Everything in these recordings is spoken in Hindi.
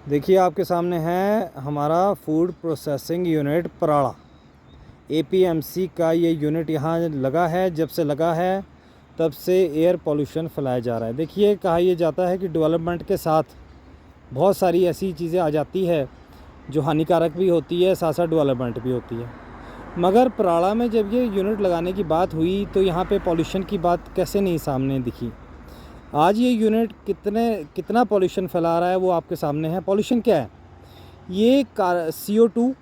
देखिए आपके सामने है हमारा फूड प्रोसेसिंग यूनिट पराड़ा। एपीएमसी का ये यूनिट यहाँ लगा है। जब से लगा है तब से एयर पोल्यूशन फैलाया जा रहा है। देखिए कहा यह जाता है कि डेवलपमेंट के साथ बहुत सारी ऐसी चीज़ें आ जाती है जो हानिकारक भी होती है, साथ साथ डेवलपमेंट भी होती है। मगर पराड़ा में जब ये यूनिट लगाने की बात हुई तो यहाँ पे पोल्यूशन की बात कैसे नहीं सामने दिखी। आज ये यूनिट कितना पोल्यूशन फैला रहा है वो आपके सामने है। पोल्यूशन क्या है? ये CO2,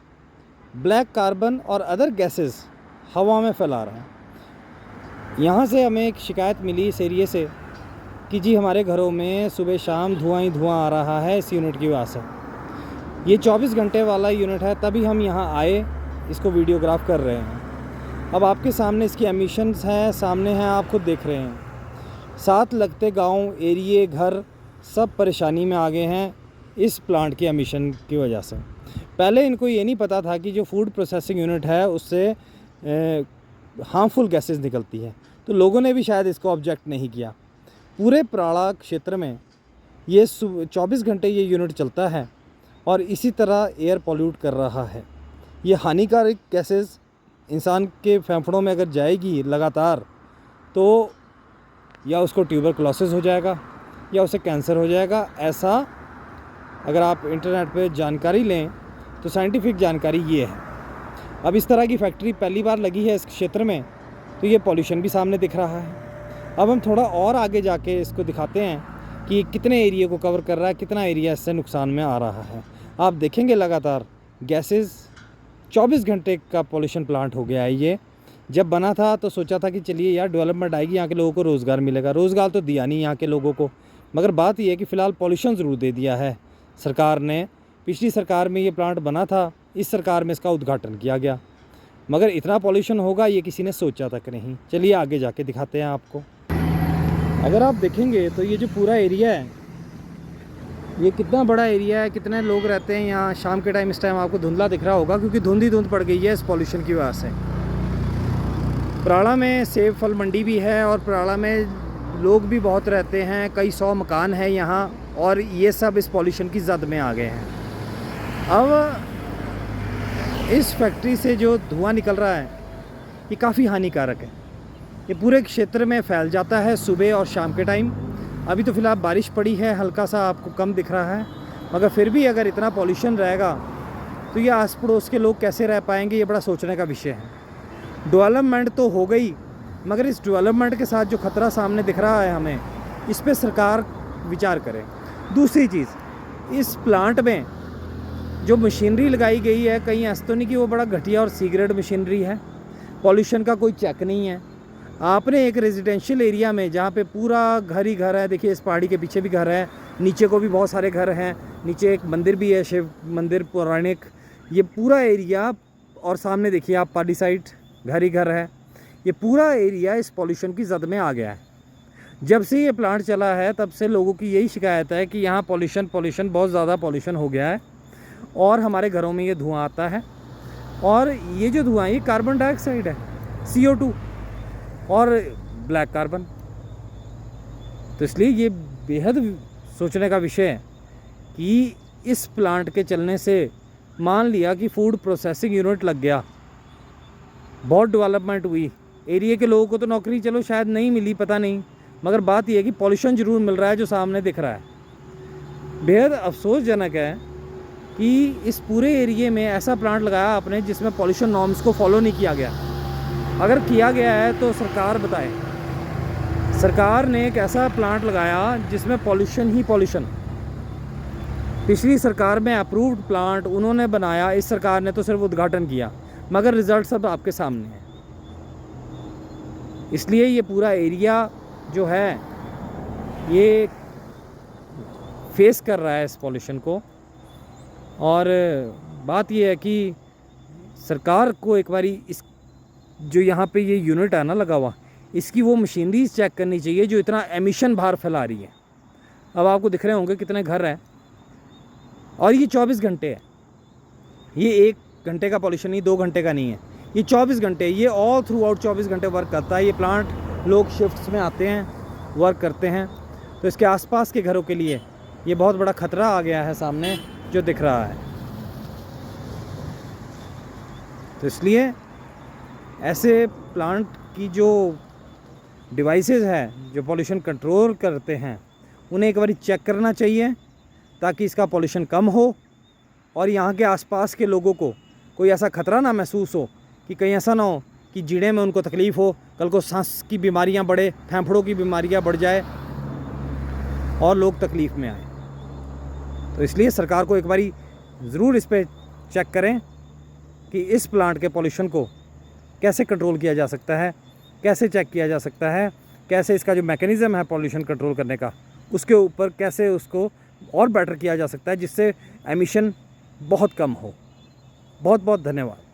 ब्लैक कार्बन और अदर गैसेस हवा में फैला रहा है। यहाँ से हमें एक शिकायत मिली इस एरिए से कि जी हमारे घरों में सुबह शाम धुआं ही धुआं आ रहा है इस यूनिट की वजह से। ये 24 घंटे वाला यूनिट है, तभी हम यहाँ आए, इसको वीडियोग्राफ कर रहे हैं। अब आपके सामने इसकी एमिशंस हैं, सामने हैं, आप खुद देख रहे हैं। साथ लगते गांव, एरिए, घर सब परेशानी में आ गए हैं इस प्लांट के एमिशन की वजह से। पहले इनको ये नहीं पता था कि जो फूड प्रोसेसिंग यूनिट है उससे हार्मफुल गैसेस निकलती है, तो लोगों ने भी शायद इसको ऑब्जेक्ट नहीं किया। पूरे पराड़ा क्षेत्र में ये 24 घंटे ये यूनिट चलता है और इसी तरह एयर पॉल्यूट कर रहा है। ये हानिकारक गैसेस इंसान के फेफड़ों में अगर जाएगी लगातार तो या उसको ट्यूबरकुलोसिस हो जाएगा या उसे कैंसर हो जाएगा। ऐसा अगर आप इंटरनेट पे जानकारी लें तो साइंटिफिक जानकारी ये है। अब इस तरह की फैक्ट्री पहली बार लगी है इस क्षेत्र में, तो ये पॉल्यूशन भी सामने दिख रहा है। अब हम थोड़ा और आगे जाके इसको दिखाते हैं कि कितने एरिया को कवर कर रहा है, कितना एरिया इससे नुकसान में आ रहा है। आप देखेंगे लगातार गैसेस, 24 घंटे का पॉल्यूशन प्लांट हो गया है ये। जब बना था तो सोचा था कि चलिए यार डेवलपमेंट आएगी, यहाँ के लोगों को रोज़गार मिलेगा। रोज़गार तो दिया नहीं यहाँ के लोगों को, मगर बात यह है कि फ़िलहाल पॉल्यूशन ज़रूर दे दिया है सरकार ने। पिछली सरकार में ये प्लांट बना था, इस सरकार में इसका उद्घाटन किया गया, मगर इतना पॉल्यूशन होगा ये किसी ने सोचा तक नहीं। चलिए आगे जाके दिखाते हैं आपको। अगर आप देखेंगे तो ये जो पूरा एरिया है, ये कितना बड़ा एरिया है, कितने लोग रहते हैं यहाँ। शाम के टाइम, इस टाइम आपको धुंधला दिख रहा होगा क्योंकि धुंध ही धुंध पड़ गई है इस पॉल्यूशन की वजह से। पराड़ा में सेब फल मंडी भी है और पराड़ा में लोग भी बहुत रहते हैं, कई 100 मकान हैं यहाँ, और ये सब इस पॉल्यूशन की जद में आ गए हैं। अब इस फैक्ट्री से जो धुआं निकल रहा है ये काफ़ी हानिकारक है। ये पूरे क्षेत्र में फैल जाता है सुबह और शाम के टाइम। अभी तो फ़िलहाल बारिश पड़ी है, हल्का सा आपको कम दिख रहा है, मगर फिर भी अगर इतना पॉल्यूशन रहेगा तो ये आस पड़ोस के लोग कैसे रह पाएंगे, ये बड़ा सोचने का विषय है। डेवलपमेंट तो हो गई, मगर इस डेवलपमेंट के साथ जो ख़तरा सामने दिख रहा है हमें, इस पे सरकार विचार करे। दूसरी चीज़, इस प्लांट में जो मशीनरी लगाई गई है, कहीं ऐसा तो नहीं कि वो बड़ा घटिया और सीग्रेड मशीनरी है। पॉल्यूशन का कोई चेक नहीं है। आपने एक रेजिडेंशियल एरिया में जहाँ पे पूरा घर ही घर है, देखिए इस पहाड़ी के पीछे भी घर है, नीचे को भी बहुत सारे घर हैं, नीचे एक मंदिर भी है, शिव मंदिर पौराणिक। ये पूरा एरिया, और सामने देखिए आप पार्टी साइड घर ही घर है। ये पूरा एरिया इस पॉल्यूशन की जद में आ गया है। जब से ये प्लांट चला है तब से लोगों की यही शिकायत है कि यहाँ पॉल्यूशन बहुत ज़्यादा पॉल्यूशन हो गया है और हमारे घरों में ये धुआं आता है। और ये जो धुआं, ये कार्बन डाइऑक्साइड है, CO2 और ब्लैक कार्बन। तो इसलिए ये बेहद सोचने का विषय है कि इस प्लांट के चलने से, मान लिया कि फूड प्रोसेसिंग यूनिट लग गया, बहुत डेवलपमेंट हुई, एरिया के लोगों को तो नौकरी चलो शायद नहीं मिली, पता नहीं, मगर बात यह है कि पॉल्यूशन ज़रूर मिल रहा है जो सामने दिख रहा है। बेहद अफसोसजनक है कि इस पूरे एरिए में ऐसा प्लांट लगाया आपने जिसमें पॉल्यूशन नॉर्म्स को फॉलो नहीं किया गया। अगर किया गया है तो सरकार बताए। सरकार ने एक ऐसा प्लांट लगाया जिसमें पॉल्यूशन ही पॉल्यूशन। पिछली सरकार में अप्रूव्ड प्लांट उन्होंने बनाया, इस सरकार ने तो सिर्फ उद्घाटन किया, मगर रिज़ल्ट सब आपके सामने है। इसलिए ये पूरा एरिया जो है ये फेस कर रहा है इस पॉल्यूशन को। और बात ये है कि सरकार को एक बारी इस जो यहाँ पे ये यूनिट है ना लगा हुआ, इसकी वो मशीनरीज चेक करनी चाहिए जो इतना एमिशन बाहर फैला रही है। अब आपको दिख रहे होंगे कितने घर हैं, और ये 24 घंटे है। ये 1 घंटे का पॉल्यूशन नहीं, 2 घंटे का नहीं है, ये 24 घंटे, ये ऑल थ्रू आउट 24 घंटे वर्क करता है ये प्लांट। लोग शिफ्ट्स में आते हैं, वर्क करते हैं, तो इसके आसपास के घरों के लिए ये बहुत बड़ा ख़तरा आ गया है सामने जो दिख रहा है। तो इसलिए ऐसे प्लांट की जो डिवाइसेस है जो पॉल्यूशन कंट्रोल करते हैं उन्हें एक बार चेक करना चाहिए ताकि इसका पॉल्यूशन कम हो और यहाँ के आसपास के लोगों को कोई ऐसा ख़तरा ना महसूस हो कि कहीं ऐसा ना हो कि जीने में उनको तकलीफ़ हो, कल को सांस की बीमारियाँ बढ़े, फेफड़ों की बीमारियाँ बढ़ जाए और लोग तकलीफ़ में आए। तो इसलिए सरकार को एक बारी ज़रूर इस पर चेक करें कि इस प्लांट के पॉल्यूशन को कैसे कंट्रोल किया जा सकता है, कैसे चेक किया जा सकता है, कैसे इसका जो मैकेनिज़्म है पॉल्यूशन कंट्रोल करने का उसके ऊपर कैसे उसको और बेटर किया जा सकता है जिससे एमिशन बहुत कम हो। बहुत बहुत धन्यवाद।